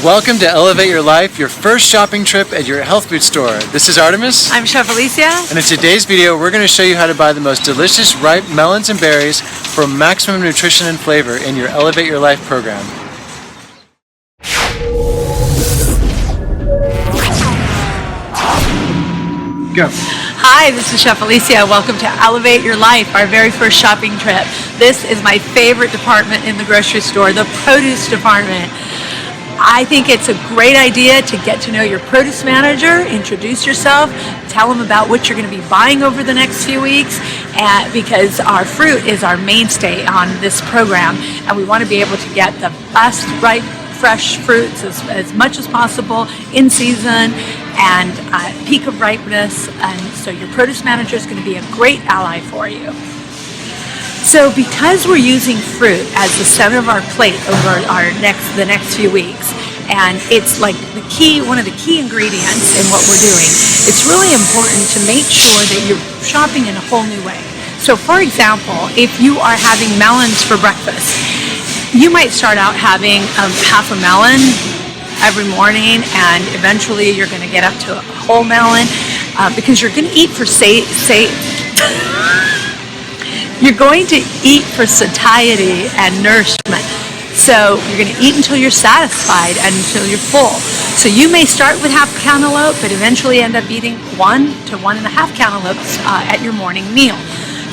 Welcome to Elevate Your Life, your first shopping trip at your health food store. This is Artemis. I'm Chef Alicia. And in today's video, we're going to show you how to buy the most delicious ripe melons and berries for maximum nutrition and flavor in your Elevate Your Life program. Go. Hi, this is Chef Alicia. Welcome to Elevate Your Life, our very first shopping trip. This is my favorite department in the grocery store, the produce department. I think it's a great idea to get to know your produce manager, introduce yourself, tell them about what you're going to be buying over the next few weeks, because our fruit is our mainstay on this program, and we want to be able to get the best, ripe, fresh fruits as much as possible in season and peak of ripeness, and so your produce manager is going to be a great ally for you. So because we're using fruit as the center of our plate over the next few weeks, and it's like one of the key ingredients in what we're doing, it's really important to make sure that you're shopping in a whole new way. So for example, if you are having melons for breakfast, you might start out having half a melon every morning, and eventually you're going to get up to a whole melon because you're going to eat for you're going to eat for satiety and nourishment. So you're going to eat until you're satisfied and until you're full. So you may start with half a cantaloupe, but eventually end up eating 1 to 1.5 cantaloupes at your morning meal.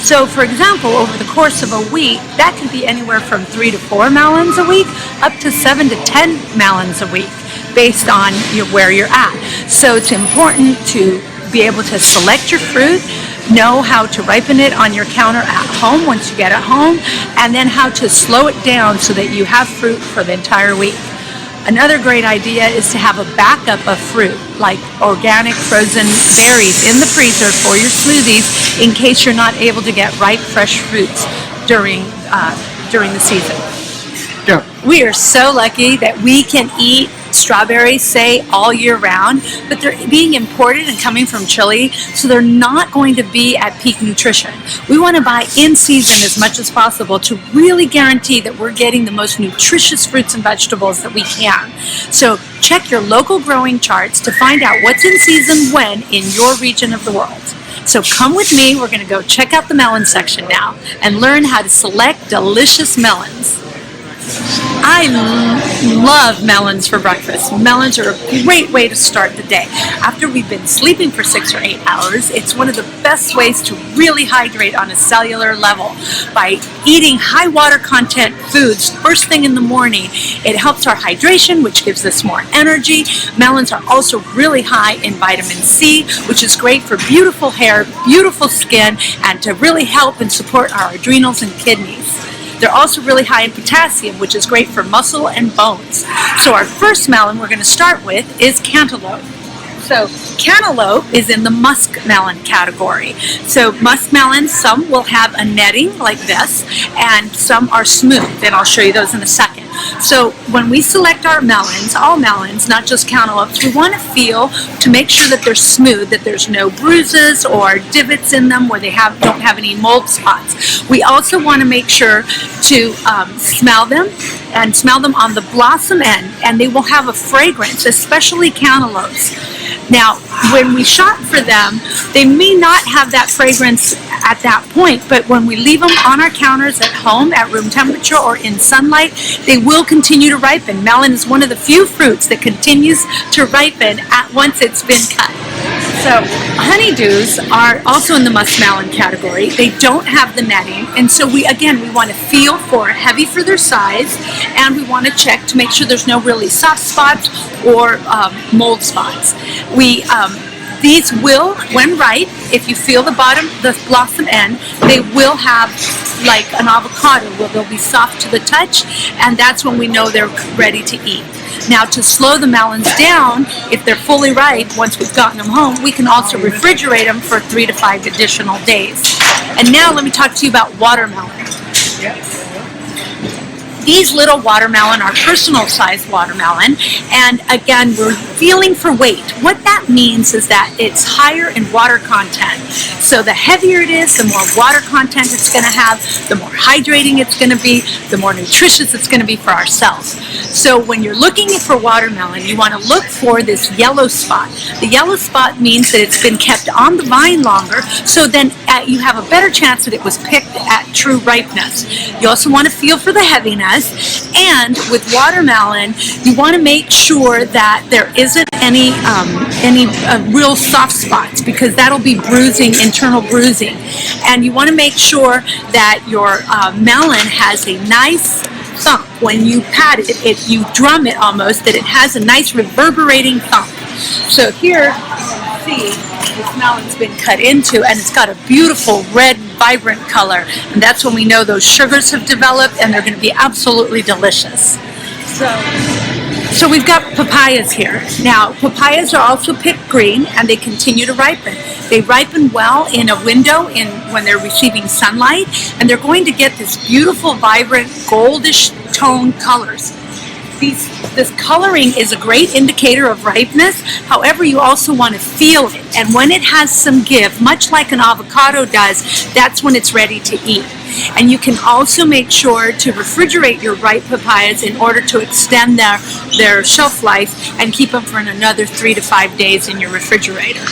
So for example, over the course of a week, that could be anywhere from 3 to 4 melons a week, up to 7 to 10 melons a week, based on where you're at. So it's important to be able to select your fruit, know how to ripen it on your counter at home once you get it home, and then how to slow it down so that you have fruit for the entire week. Another great idea is to have a backup of fruit, like organic frozen berries in the freezer for your smoothies in case you're not able to get ripe, fresh fruits during the season. Go. We are so lucky that we can eat strawberries, say, all year round, but they're being imported and coming from Chile, so they're not going to be at peak nutrition. We want to buy in season as much as possible to really guarantee that we're getting the most nutritious fruits and vegetables that we can. So check your local growing charts to find out what's in season when in your region of the world. So come with me, we're going to go check out the melon section now and learn how to select delicious melons. I love melons for breakfast. Melons are a great way to start the day. After we've been sleeping for 6 or 8 hours, it's one of the best ways to really hydrate on a cellular level. By eating high water content foods first thing in the morning, it helps our hydration, which gives us more energy. Melons are also really high in vitamin C, which is great for beautiful hair, beautiful skin, and to really help and support our adrenals and kidneys. They're also really high in potassium, which is great for muscle and bones. So our first melon we're going to start with is cantaloupe. So cantaloupe is in the muskmelon category. So muskmelons, some will have a netting like this, and some are smooth, and I'll show you those in a second. So when we select our melons, all melons, not just cantaloupes, we want to feel to make sure that they're smooth, that there's no bruises or divots in them where they don't have any mold spots. We also want to make sure to smell them on the blossom end, and they will have a fragrance, especially cantaloupes. Now, when we shop for them, they may not have that fragrance at that point, but when we leave them on our counters at home at room temperature or in sunlight, they will continue to ripen. Melon is one of the few fruits that continues to ripen once it's been cut. So honeydews are also in the muskmelon category. They don't have the netting, and so we want to feel for heavy for their size, and we want to check to make sure there's no really soft spots or mold spots. These will, when ripe, if you feel the blossom end, they will have like an avocado, where they'll be soft to the touch, and that's when we know they're ready to eat. Now, to slow the melons down, if they're fully ripe, once we've gotten them home, we can also refrigerate them for 3 to 5 additional days. And now let me talk to you about watermelon. These little watermelon are personal sized watermelon, and again, we're feeling for weight. What that means is that it's higher in water content. So the heavier it is, the more water content it's going to have, the more hydrating it's going to be, the more nutritious it's going to be for our cells. So when you're looking for watermelon, you want to look for this yellow spot. The yellow spot means that it's been kept on the vine longer, so then you have a better chance that it was picked at true ripeness. You also want to feel for the heaviness, and with watermelon, you want to make sure that there isn't any real soft spots, because that'll be bruising, internal bruising. And you want to make sure that your melon has a nice thump. When you pat it, you drum it almost, that it has a nice reverberating thump. So here you can see this melon's been cut into, and it's got a beautiful red, vibrant color. And that's when we know those sugars have developed, and they're going to be absolutely delicious. So we've got papayas here. Now, papayas are also picked green, and they continue to ripen. They ripen well in a window when they're receiving sunlight, and they're going to get this beautiful, vibrant, goldish tone colors. This coloring is a great indicator of ripeness. However, you also want to feel it. And when it has some give, much like an avocado does, that's when it's ready to eat. And you can also make sure to refrigerate your ripe papayas in order to extend their shelf life and keep them for another 3 to 5 days in your refrigerator.